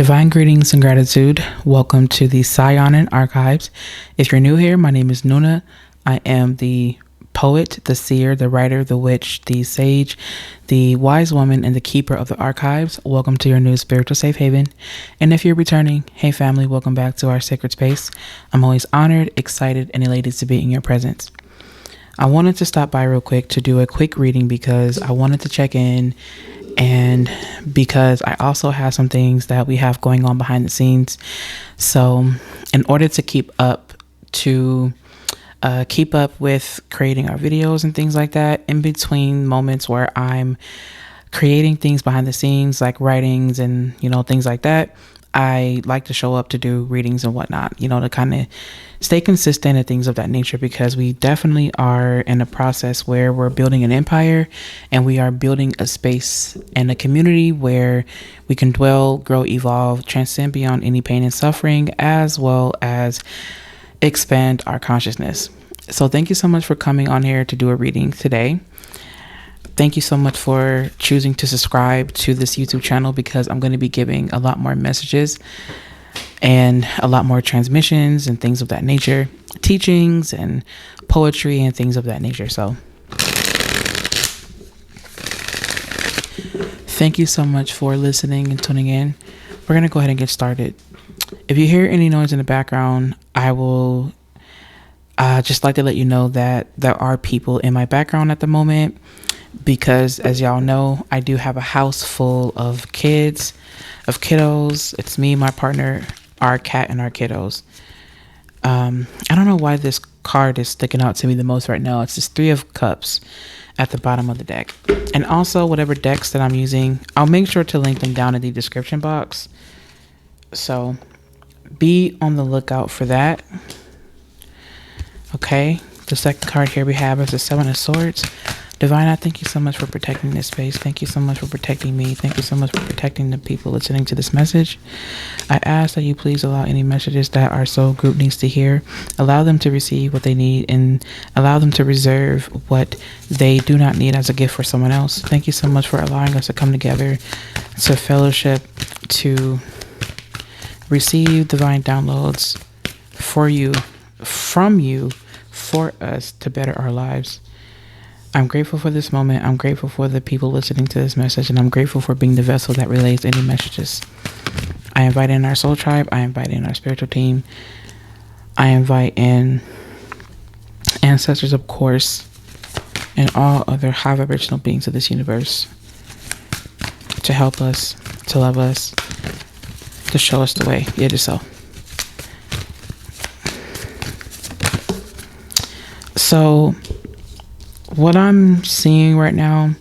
Divine greetings and gratitude. Welcome to the Saiyonan archives. If you're new here, my name is Nuna. I am the poet, the seer, the writer, the witch, the sage, the wise woman, and the keeper of the archives. Welcome to your new spiritual safe haven. And if you're returning, hey family, welcome back to our sacred space. I'm always honored, excited, and elated to be in your presence. I wanted to stop by real quick to do a quick reading because I wanted to check in, and because I also have some things that we have going on behind the scenes. So in order to keep up with creating our videos and things like that, in between moments where I'm creating things behind the scenes like writings and things like that, I like to show up to do readings and whatnot, to kind of stay consistent and things of that nature, because we definitely are in a process where we're building an empire and we are building a space and a community where we can dwell, grow, evolve, transcend beyond any pain and suffering, as well as expand our consciousness. So thank you so much for coming on here to do a reading today. Thank you so much for choosing to subscribe to this YouTube channel, because I'm going to be giving a lot more messages and a lot more transmissions and things of that nature, teachings and poetry and things of that nature. So thank you so much for listening and tuning in. We're going to go ahead and get started. If you hear any noise in the background, I will just like to let you know that there are people in my background at the moment, because as y'all know, I do have a house full of kiddos. It's me, my partner, our cat, and our kiddos. I don't know why this card is sticking out to me the most right now. It's this Three of Cups at the bottom of the deck. And also whatever decks that I'm using, I'll make sure to link them down in the description box. So be on the lookout for that. Okay, the second card here we have is the Seven of Swords. Divine, I thank you so much for protecting this space. Thank you so much for protecting me. Thank you so much for protecting the people listening to this message. I ask that you please allow any messages that our soul group needs to hear, allow them to receive what they need, and allow them to reserve what they do not need as a gift for someone else. Thank you so much for allowing us to come together to fellowship, to receive divine downloads from you, for us to better our lives. I'm grateful for this moment. I'm grateful for the people listening to this message, and I'm grateful for being the vessel that relays any messages. I invite in our soul tribe. I invite in our spiritual team. I invite in ancestors, of course, and all other high vibrational beings of this universe to help us, to love us, to show us the way. It is so. So what I'm seeing right now,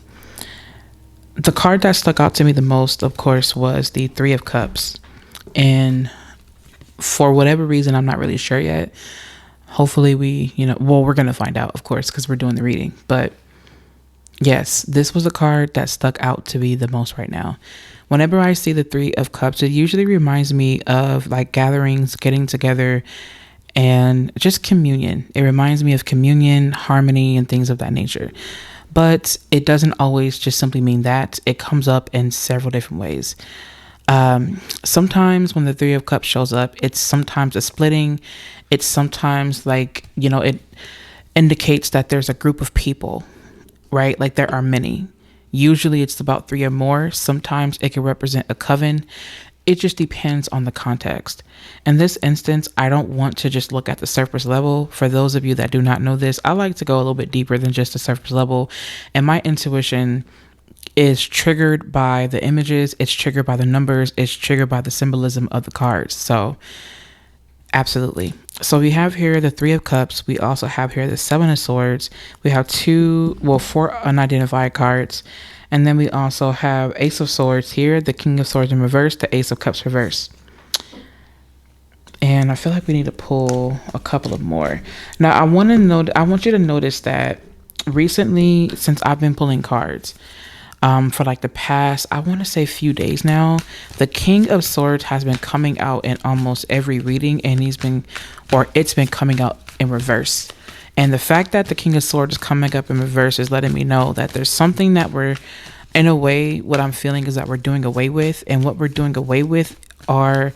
the card that stuck out to me the most, of course, was the Three of Cups. And for whatever reason, I'm not really sure yet. Hopefully we're going to find out, of course, because we're doing the reading. But yes, this was a card that stuck out to me the most right now. Whenever I see the Three of Cups, it usually reminds me of like gatherings, getting together, and just communion. It reminds me of communion, harmony, and things of that nature. But it doesn't always just simply mean that. It comes up in several different ways. Sometimes when the Three of Cups shows up, it's sometimes a splitting. It's sometimes like, it indicates that there's a group of people, right? Like there are many. Usually it's about three or more. Sometimes it can represent a coven. It just depends on the context. In this instance, I don't want to just look at the surface level. For those of you that do not know this, I like to go a little bit deeper than just the surface level. And my intuition is triggered by the images. It's triggered by the numbers. It's triggered by the symbolism of the cards. So absolutely. So we have here the Three of Cups. We also have here the Seven of Swords. We have four unidentified cards. And then we also have Ace of Swords here, the King of Swords in reverse, the Ace of Cups reverse. And I feel like we need to pull a couple of more. Now, I want you to notice that recently, since I've been pulling cards, for like the past, I want to say few days now, the King of Swords has been coming out in almost every reading, and it's been coming out in reverse. And the fact that the King of Swords is coming up in reverse is letting me know that there's something that we're, in a way, what I'm feeling is that we're doing away with. And what we're doing away with are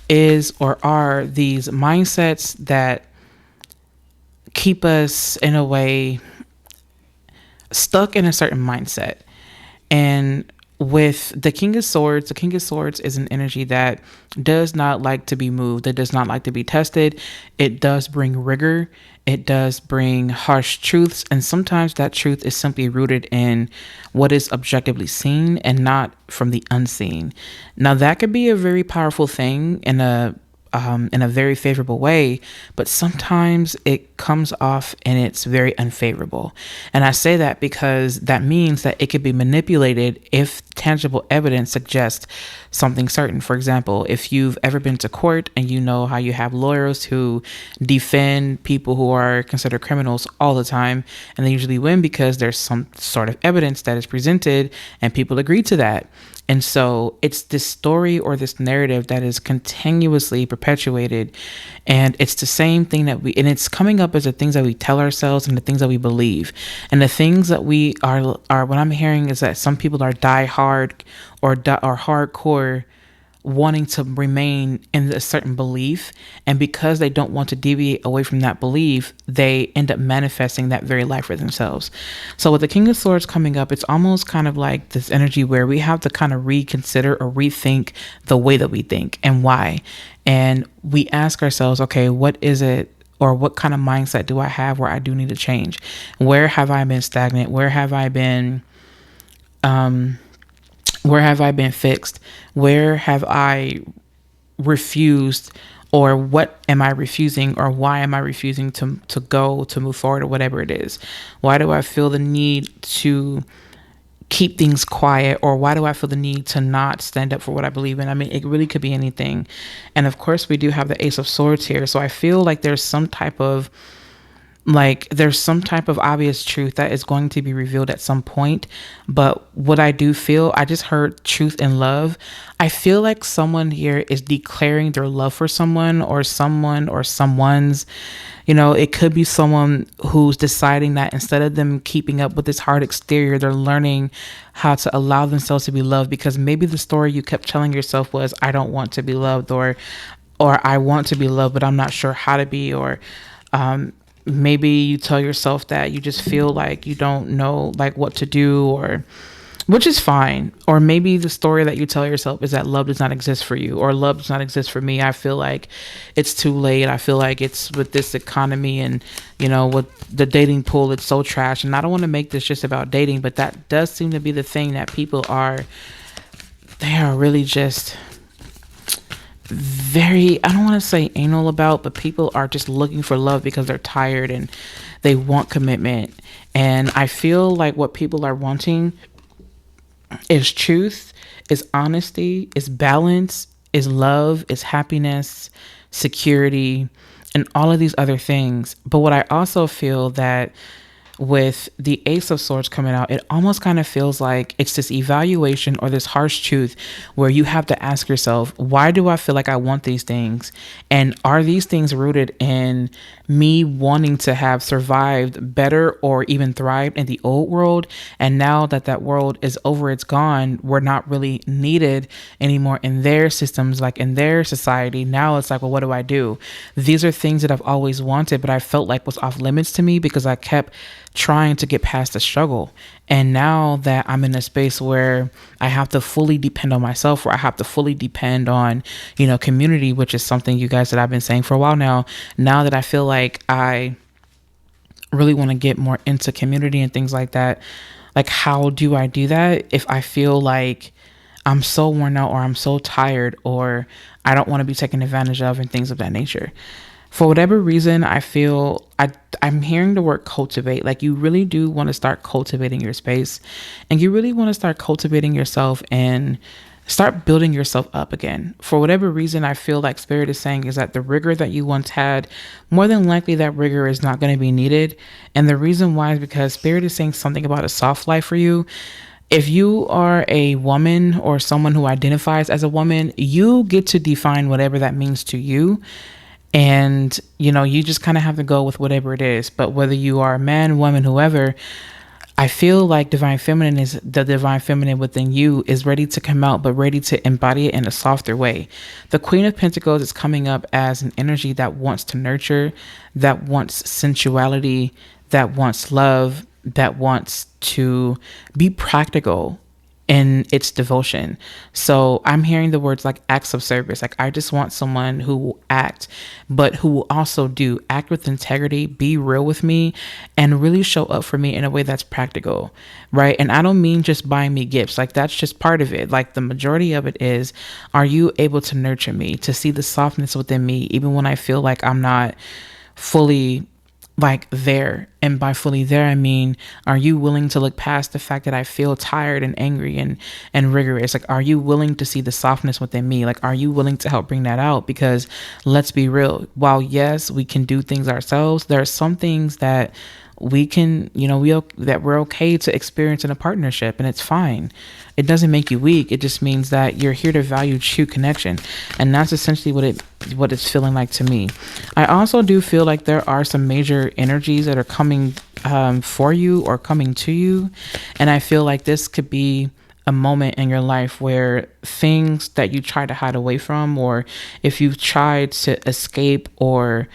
is or are these mindsets that keep us in a way stuck in a certain mindset. And with the King of Swords is an energy that does not like to be moved. It does not like to be tested. It does bring rigor. It does bring harsh truths. And sometimes that truth is simply rooted in what is objectively seen and not from the unseen. Now, that could be a very powerful thing in a very favorable way, but sometimes it comes off and it's very unfavorable. And I say that because that means that it could be manipulated if tangible evidence suggests something certain. For example, if you've ever been to court and you know how you have lawyers who defend people who are considered criminals all the time, and they usually win because there's some sort of evidence that is presented and people agree to that. And so it's this story or this narrative that is continuously perpetuated. And it's the same thing and it's coming up as the things that we tell ourselves and the things that we believe. And the things that we are what I'm hearing is that some people are die hard or hardcore wanting to remain in a certain belief, and because they don't want to deviate away from that belief, they end up manifesting that very life for themselves. So with the King of Swords coming up, it's almost kind of like this energy where we have to kind of reconsider or rethink the way that we think and why. And we ask ourselves, okay, what is it, or what kind of mindset do I have where I do need to change? Where have I been stagnant? Where have I been fixed? Where have I refused, or what am I refusing, or why am I refusing to move forward, or whatever it is? Why do I feel the need to keep things quiet, or why do I feel the need to not stand up for what I believe in? I mean, it really could be anything. And of course, we do have the Ace of Swords here. So I feel like there's some type of obvious truth that is going to be revealed at some point. But what I do feel, I just heard truth and love. I feel like someone here is declaring their love for someone or someone's, it could be someone who's deciding that instead of them keeping up with this hard exterior, they're learning how to allow themselves to be loved, because maybe the story you kept telling yourself was, I don't want to be loved, or I want to be loved, but I'm not sure how to be, or, maybe you tell yourself that you just feel like you don't know like what to do, or which is fine. Or maybe the story that you tell yourself is that love does not exist for you, or love does not exist for me. I feel like it's too late. I feel like it's with this economy and, with the dating pool, it's so trash. And I don't want to make this just about dating, but that does seem to be the thing that people they are really just very, I don't want to say anal about, but people are just looking for love because they're tired and they want commitment. And I feel like what people are wanting is truth, is honesty, is balance, is love, is happiness, security, and all of these other things. But what I also feel that with the Ace of Swords coming out, it almost kind of feels like it's this evaluation or this harsh truth where you have to ask yourself, why do I feel like I want these things? And are these things rooted in me wanting to have survived better or even thrived in the old world? And now that that world is over, it's gone, we're not really needed anymore in their systems, like in their society. Now it's like, well, what do I do? These are things that I've always wanted, but I felt like was off limits to me because I kept trying to get past the struggle. And now that I'm in a space where I have to fully depend on myself, where I have to fully depend on, community, which is something you guys that I've been saying for a while now that I feel like I really want to get more into community and things like that. Like, how do I do that if I feel like I'm so worn out, or I'm so tired, or I don't want to be taken advantage of, and things of that nature? For whatever reason, I feel I'm hearing the word cultivate. Like, you really do want to start cultivating your space, and you really want to start cultivating yourself and start building yourself up again. For whatever reason, I feel like Spirit is saying is that the rigor that you once had, more than likely that rigor is not going to be needed. And the reason why is because Spirit is saying something about a soft life for you. If you are a woman or someone who identifies as a woman, you get to define whatever that means to you. And, you just kind of have to go with whatever it is. But whether you are a man, woman, whoever, I feel like divine feminine is the divine feminine within you is ready to come out, but ready to embody it in a softer way. The Queen of Pentacles is coming up as an energy that wants to nurture, that wants sensuality, that wants love, that wants to be practical in its devotion. So I'm hearing the words like acts of service. Like I just want someone who will act, but who will also do act with integrity, be real with me, and really show up for me in a way that's practical, right? And I don't mean just buying me gifts. Like that's just part of it. Like the majority of it is, are you able to nurture me, to see the softness within me, even when I feel like I'm not fully like there? And by fully there, I mean, are you willing to look past the fact that I feel tired and angry and rigorous? Like, are you willing to see the softness within me? Like, are you willing to help bring that out? Because let's be real, while yes, we can do things ourselves, there are some things that we can, that we're okay to experience in a partnership, and it's fine. It doesn't make you weak. It just means that you're here to value true connection. And that's essentially what it's feeling like to me. I also do feel like there are some major energies that are coming for you or coming to you. And I feel like this could be a moment in your life where things that you try to hide away from, or if you've tried to escape or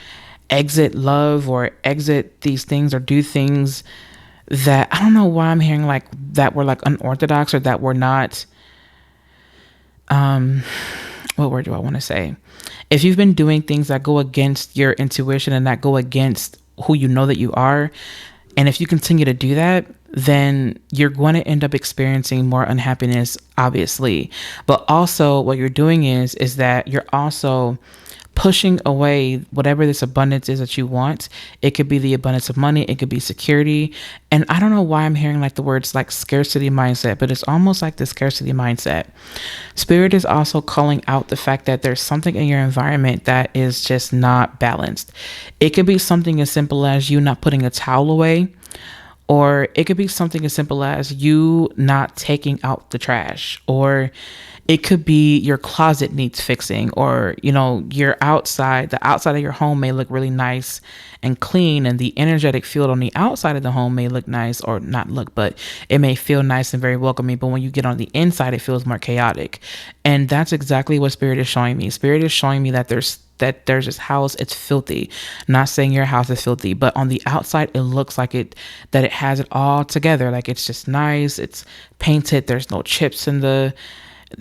exit love or exit these things or do things that I don't know why I'm hearing like that were like unorthodox, or that were not what word do I want to say? If you've been doing things that go against your intuition and that go against who you know that you are, and if you continue to do that, then you're going to end up experiencing more unhappiness, obviously. But also what you're doing is that you're also pushing away whatever this abundance is that you want. It could be the abundance of money. It could be security. And I don't know why I'm hearing like the words like scarcity mindset, but it's almost like the scarcity mindset. Spirit is also calling out the fact that there's something in your environment that is just not balanced. It could be something as simple as you not putting a towel away, or it could be something as simple as you not taking out the trash, or it could be your closet needs fixing, or, the outside of your home may look really nice and clean, and the energetic field on the outside of the home may look nice, or not look, but it may feel nice and very welcoming. But when you get on the inside, it feels more chaotic. And that's exactly what Spirit is showing me. Spirit is showing me that there's this house, it's filthy. Not saying your house is filthy, but on the outside, it looks like that it has it all together. Like it's just nice. It's painted. There's no chips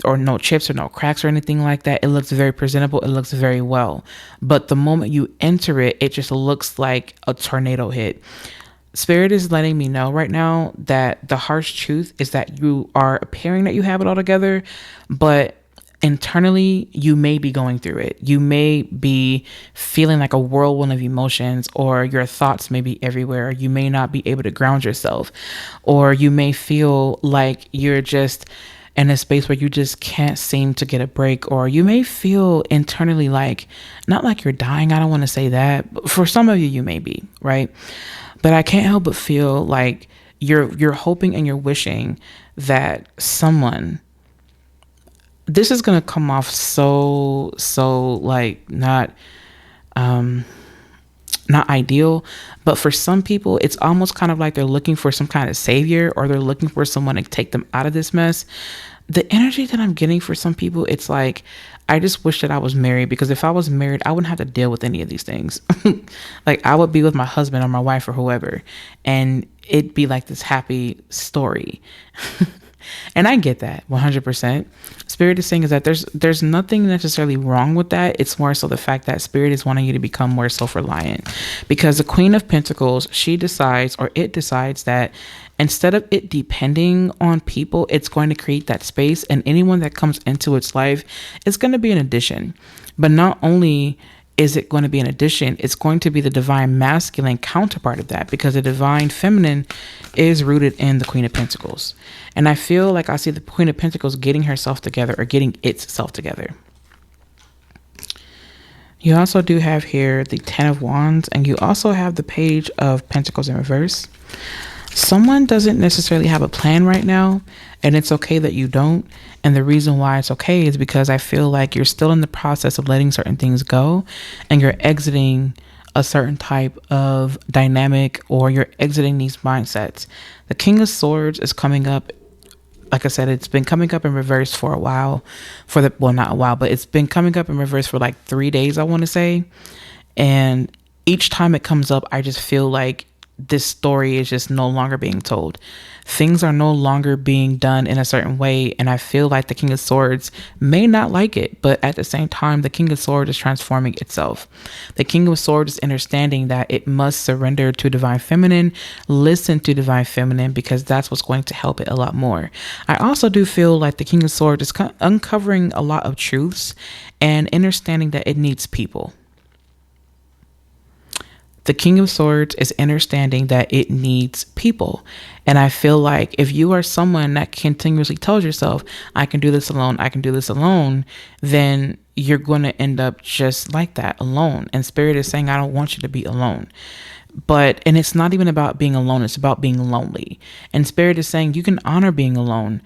or no cracks or anything like that. It looks very presentable. It looks very well. But the moment you enter it, it just looks like a tornado hit. Spirit is letting me know right now that the harsh truth is that you are appearing that you have it all together, but internally you may be going through it. You may be feeling like a whirlwind of emotions, or your thoughts may be everywhere. You may not be able to ground yourself, or you may feel like you're just in a space where you just can't seem to get a break, or you may feel internally like, not like you're dying, I don't want to say that, but for some of you may be, right? But I can't help but feel like you're hoping and you're wishing that someone, this is going to come off so like not ideal, but for some people, it's almost kind of like they're looking for some kind of savior, or they're looking for someone to take them out of this mess. The energy that I'm getting for some people, it's like, I just wish that I was married, because if I was married, I wouldn't have to deal with any of these things. Like I would be with my husband or my wife or whoever, and it'd be like this happy story. And I get that 100%. Spirit is saying is that there's nothing necessarily wrong with that. It's more so the fact that Spirit is wanting you to become more self-reliant, because the Queen of Pentacles, it decides that instead of it depending on people, it's going to create that space, and anyone that comes into its life is going to be an addition. But not only is it going to be an addition, it's going to be the divine masculine counterpart of that, because the divine feminine is rooted in the Queen of Pentacles. And I feel like I see the Queen of Pentacles getting herself together, or getting itself together. You also do have here the Ten of Wands, and you also have the Page of Pentacles in reverse. Someone doesn't necessarily have a plan right now, and it's okay that you don't. And the reason why it's okay is because I feel like you're still in the process of letting certain things go, and you're exiting a certain type of dynamic, or you're exiting these mindsets. The King of Swords is coming up. Like I said, it's been coming up in reverse for a while. Not a while, but it's been coming up in reverse for like 3 days, I want to say. And each time it comes up, I just feel like this story is just no longer being told. Things are no longer being done in a certain way, and I feel like the King of Swords may not like it, but at the same time, the King of Swords is transforming itself. The King of Swords is understanding that it must surrender to Divine Feminine, listen to Divine Feminine, because that's what's going to help it a lot more. I also do feel like the King of Swords is uncovering a lot of truths and understanding that it needs people. The King of Swords is understanding that it needs people. And I feel like if you are someone that continuously tells yourself, I can do this alone, I can do this alone, then you're going to end up just like that, alone. And Spirit is saying, I don't want you to be alone. And it's not even about being alone, it's about being lonely. And Spirit is saying you can honor being alone.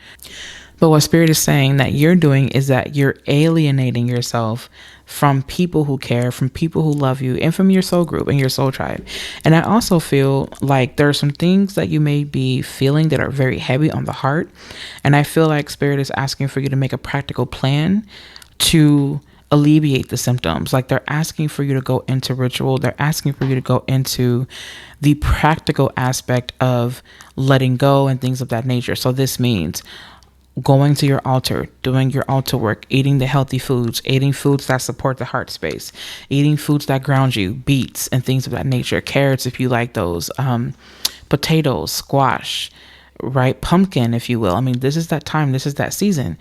But what Spirit is saying that you're doing is that you're alienating yourself from people who care, from people who love you, and from your soul group and your soul tribe. And I also feel like there are some things that you may be feeling that are very heavy on the heart. And I feel like Spirit is asking for you to make a practical plan to alleviate the symptoms. Like they're asking for you to go into ritual. They're asking for you to go into the practical aspect of letting go and things of that nature. So this means going to your altar, doing your altar work, eating the healthy foods, eating foods that support the heart space, eating foods that ground you, beets and things of that nature, carrots if you like those, potatoes, squash, right? Pumpkin, if you will. I mean, this is that time, this is that season.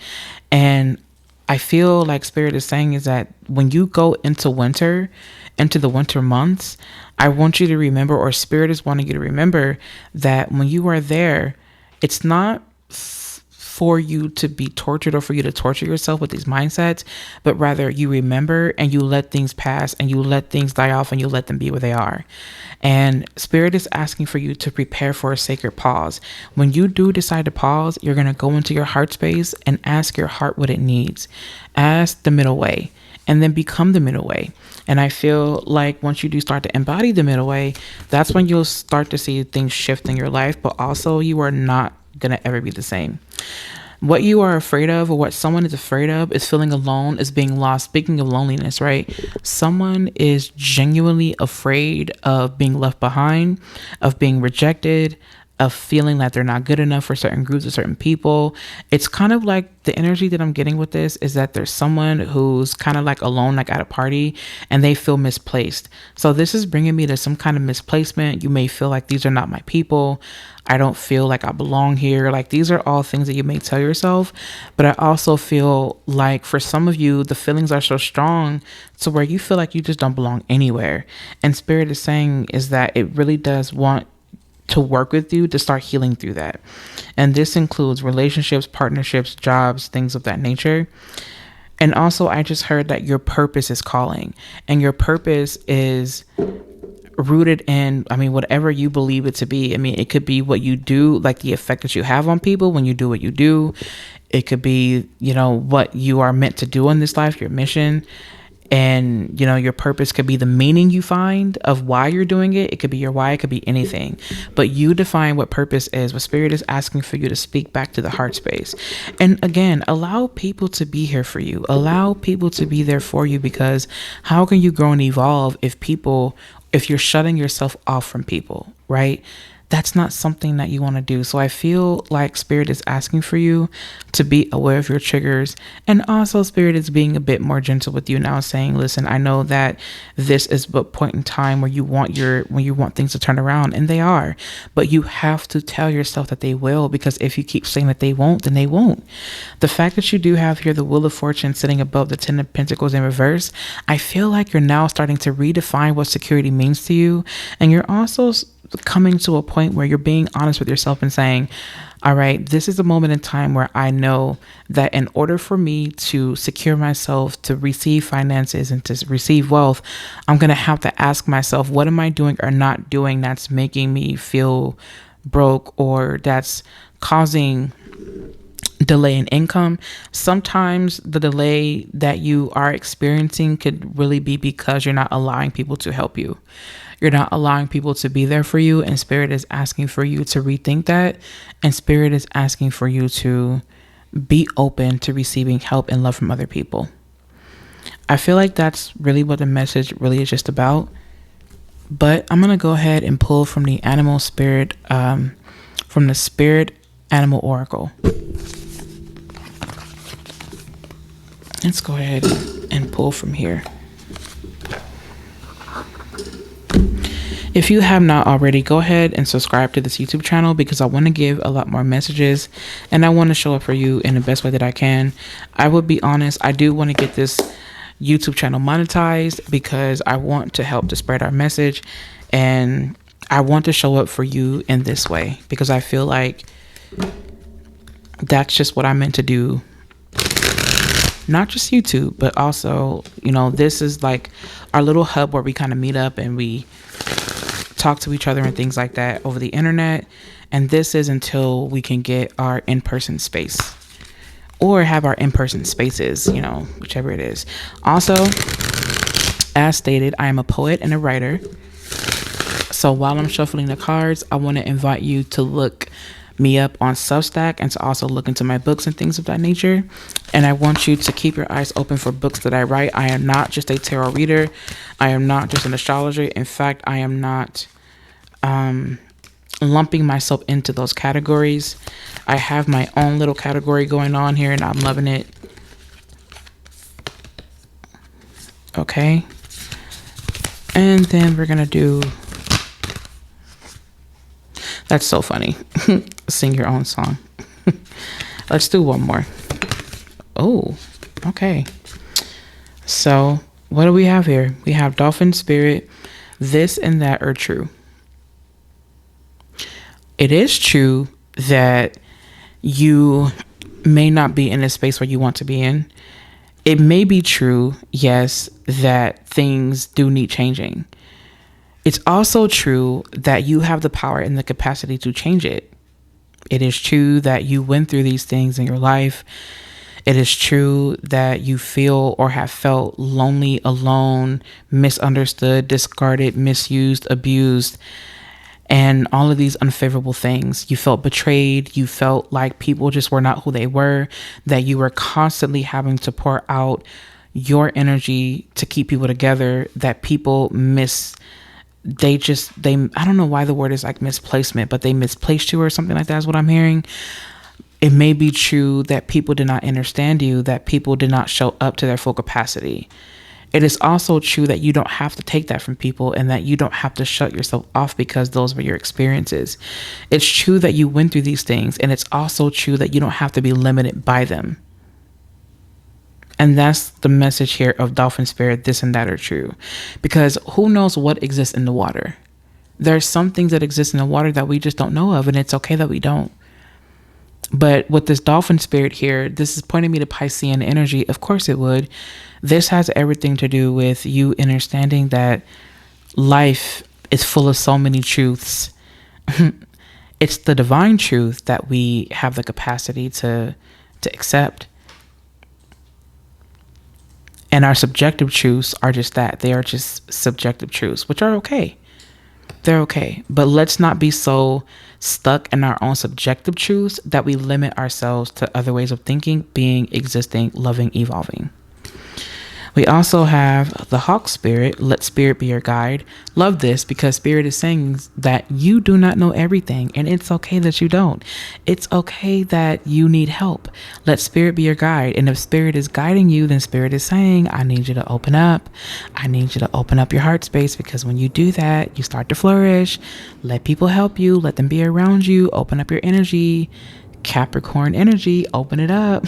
And I feel like Spirit is saying is that when you go into winter, into the winter months, I want you to remember, or Spirit is wanting you to remember, that when you are there, it's not for you to be tortured or for you to torture yourself with these mindsets, but rather you remember and you let things pass and you let things die off and you let them be where they are. And Spirit is asking for you to prepare for a sacred pause. When you do decide to pause, you're going to go into your heart space and ask your heart what it needs. Ask the middle way and then become the middle way. And I feel like once you do start to embody the middle way, that's when you'll start to see things shift in your life, but also you are not going to ever be the same. What you are afraid of, or what someone is afraid of, is feeling alone, is being lost. Speaking of loneliness, right? Someone is genuinely afraid of being left behind, of being rejected, of feeling that they're not good enough for certain groups or certain people. It's kind of like the energy that I'm getting with this is that there's someone who's kind of like alone, like at a party, and they feel misplaced. So this is bringing me to some kind of misplacement. You may feel like these are not my people. I don't feel like I belong here. Like these are all things that you may tell yourself. But I also feel like for some of you, the feelings are so strong to where you feel like you just don't belong anywhere. And Spirit is saying is that it really does want to work with you to start healing through that. And this includes relationships, partnerships, jobs, things of that nature. And also, I just heard that your purpose is calling, and your purpose is rooted in, whatever you believe it to be. It could be what you do, like the effect that you have on people when you do what you do. It could be, what you are meant to do in this life, your mission. And, your purpose could be the meaning you find of why you're doing it. It could be your why. It could be anything. But you define what purpose is. What Spirit is asking for you to speak back to the heart space. And again, allow people to be here for you. Allow people to be there for you, because how can you grow and evolve if you're shutting yourself off from people, right? That's not something that you want to do. So I feel like Spirit is asking for you to be aware of your triggers. And also Spirit is being a bit more gentle with you now, saying, listen, I know that this is a point in time where you want things to turn around, and they are, but you have to tell yourself that they will, because if you keep saying that they won't, then they won't. The fact that you do have here the Wheel of Fortune sitting above the Ten of Pentacles in reverse, I feel like you're now starting to redefine what security means to you. And you're also coming to a point where you're being honest with yourself and saying, all right, this is a moment in time where I know that in order for me to secure myself, to receive finances and to receive wealth, I'm going to have to ask myself, what am I doing or not doing that's making me feel broke, or that's causing delay in income. Sometimes the delay that you are experiencing could really be because you're not allowing people to help you. You're not allowing people to be there for you, and Spirit is asking for you to rethink that. And Spirit is asking for you to be open to receiving help and love from other people. I feel like that's really what the message really is just about. But I'm going to go ahead and pull from the animal spirit, from the Spirit Animal Oracle. Let's go ahead and pull from here. If you have not already, go ahead and subscribe to this YouTube channel, because I want to give a lot more messages and I want to show up for you in the best way that I can. I will be honest, I do want to get this YouTube channel monetized because I want to help to spread our message, and I want to show up for you in this way because I feel like that's just what I'm meant to do. Not just YouTube, but also, you know, this is like our little hub where we kind of meet up and we talk to each other and things like that over the internet. And this is until we can get our in-person space or have our in-person spaces, you know, whichever it is. Also, as stated, I am a poet and a writer. So while I'm shuffling the cards, I want to invite you to look me up on Substack and to also look into my books and things of that nature. And I want you to keep your eyes open for books that I write. I am not just a tarot reader. I am not just an astrologer. In fact, I am not lumping myself into those categories. I have my own little category going on here and I'm loving it. Okay. And then we're going to do... That's so funny. Sing your own song. Let's do one more. Oh, okay. So what do we have here? We have Dolphin Spirit. This and that are true. It is true that you may not be in a space where you want to be in. It may be true, yes, that things do need changing. It's also true that you have the power and the capacity to change it. It is true that you went through these things in your life. It is true that you feel or have felt lonely, alone, misunderstood, discarded, misused, abused, and all of these unfavorable things. You felt betrayed. You felt like people just were not who they were, that you were constantly having to pour out your energy to keep people together, that people I don't know why the word is like misplacement, but they misplaced you or something like that is what I'm hearing. It may be true that people did not understand you, that people did not show up to their full capacity. It is also true that you don't have to take that from people and that you don't have to shut yourself off because those were your experiences. It's true that you went through these things, and it's also true that you don't have to be limited by them. And that's the message here of Dolphin Spirit, this and that are true. Because who knows what exists in the water? There are some things that exist in the water that we just don't know of, and it's okay that we don't. But with this Dolphin Spirit here, this is pointing me to Piscean energy. Of course it would. This has everything to do with you understanding that life is full of so many truths. It's the divine truth that we have the capacity to accept. And our subjective truths are just that. They are just subjective truths, which are okay. They're okay. But let's not be so stuck in our own subjective truths that we limit ourselves to other ways of thinking, being, existing, loving, evolving. We also have the Hawk Spirit. Let Spirit be your guide. Love this because Spirit is saying that you do not know everything, and it's okay that you don't. It's okay that you need help. Let Spirit be your guide. And if Spirit is guiding you, then Spirit is saying, I need you to open up. I need you to open up your heart space, because when you do that, you start to flourish. Let people help you. Let them be around you. Open up your energy. Capricorn energy. Open it up.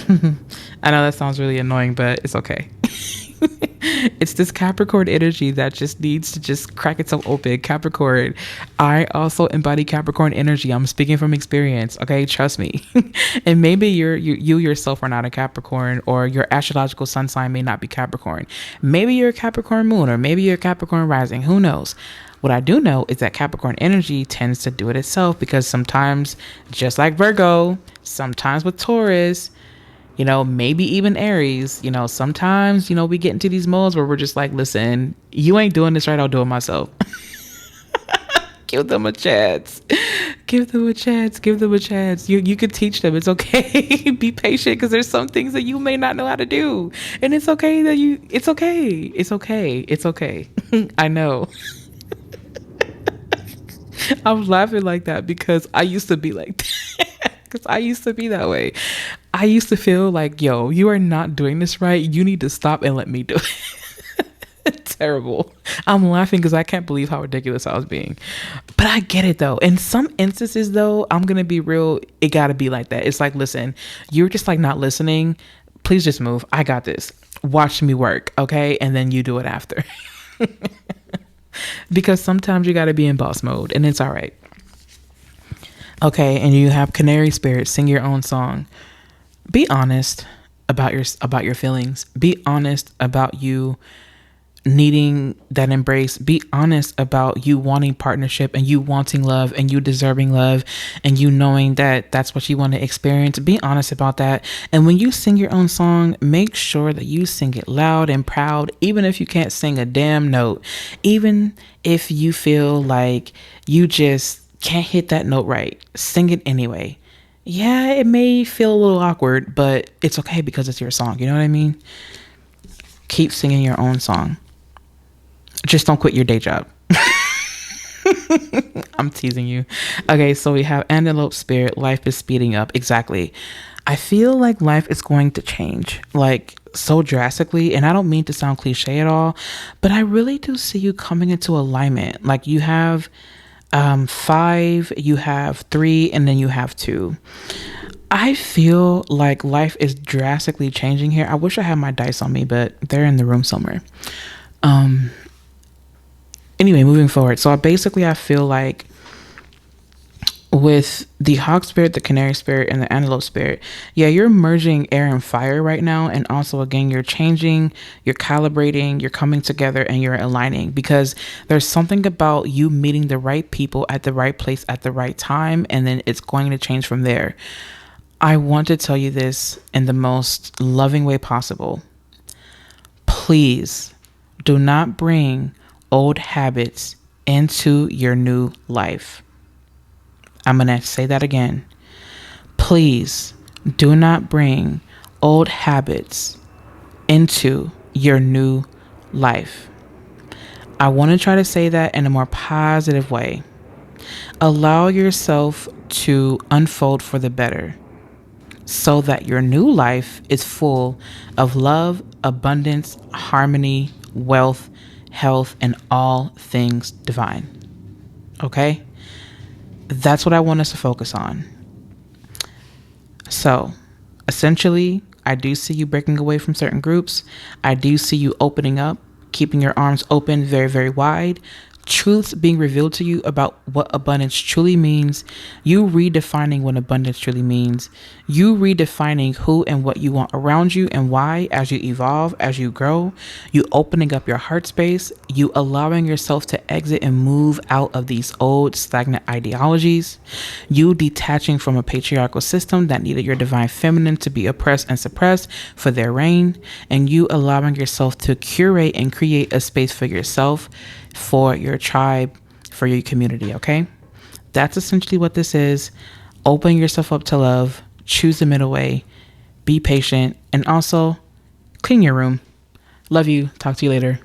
I know that sounds really annoying, but it's okay. It's this Capricorn energy that just needs to just crack itself open. Capricorn. I also embody Capricorn energy. I'm speaking from experience. Okay, trust me. And maybe you yourself are not a Capricorn, or your astrological sun sign may not be Capricorn. Maybe you're a Capricorn moon, or maybe you're a Capricorn rising. Who knows? What I do know is that Capricorn energy tends to do it itself, because sometimes, just like Virgo, sometimes with Taurus, maybe even Aries, sometimes, we get into these modes where we're just like, listen, you ain't doing this right, I'll do it myself. Give them a chance. Give them a chance. Give them a chance. You could teach them. It's okay. Be patient, because there's some things that you may not know how to do. And it's okay it's okay. It's okay. It's okay. I know. I'm laughing like that because I used to be like that. Because I used to be that way. I used to feel like, yo, you are not doing this right. You need to stop and let me do it. Terrible. I'm laughing because I can't believe how ridiculous I was being. But I get it though. In some instances though, I'm going to be real. It got to be like that. It's like, listen, you're just like not listening. Please just move. I got this. Watch me work. Okay. And then you do it after. Because sometimes you got to be in boss mode, and it's all right. Okay. And you have Canary Spirit, sing your own song. Be honest about your feelings. Be honest about you needing that embrace. Be honest about you wanting partnership, and you wanting love, and you deserving love, and you knowing that that's what you want to experience. Be honest about that. And when you sing your own song, make sure that you sing it loud and proud, even if you can't sing a damn note, even if you feel like you just can't hit that note right, sing it anyway. Yeah, it may feel a little awkward, but it's okay, because it's your song. You know what I mean? Keep singing your own song. Just don't quit your day job. I'm teasing you. Okay, so we have Antelope Spirit. Life is speeding up. Exactly. I feel like life is going to change, like so drastically. And I don't mean to sound cliche at all, but I really do see you coming into alignment. Like you have 5, you have 3, and then you have 2. I feel like life is drastically changing here. I wish I had my dice on me, but they're in the room somewhere. Anyway, moving forward. So I feel like with the Hawk Spirit, the Canary Spirit, and the Antelope Spirit, yeah, you're merging air and fire right now. And also, again, you're changing, you're calibrating, you're coming together, and you're aligning, because there's something about you meeting the right people at the right place at the right time. And then it's going to change from there. I want to tell you this in the most loving way possible. Please do not bring old habits into your new life. I'm going to say that again. Please do not bring old habits into your new life. I want to try to say that in a more positive way. Allow yourself to unfold for the better, so that your new life is full of love, abundance, harmony, wealth, health, and all things divine. Okay? That's what I want us to focus on. So, essentially, I do see you breaking away from certain groups. I do see you opening up, keeping your arms open very, very wide. Truths being revealed to you about what abundance truly means. You redefining what abundance truly means. You redefining who and what you want around you and why, as you evolve, as you grow. You opening up your heart space. You allowing yourself to exit and move out of these old stagnant ideologies. You detaching from a patriarchal system that needed your divine feminine to be oppressed and suppressed for their reign. And you allowing yourself to curate and create a space for yourself, for your tribe, for your community. Okay, that's essentially what this is. Open yourself up to love, choose the middle way, be patient, and also clean your room. Love you. Talk to you later.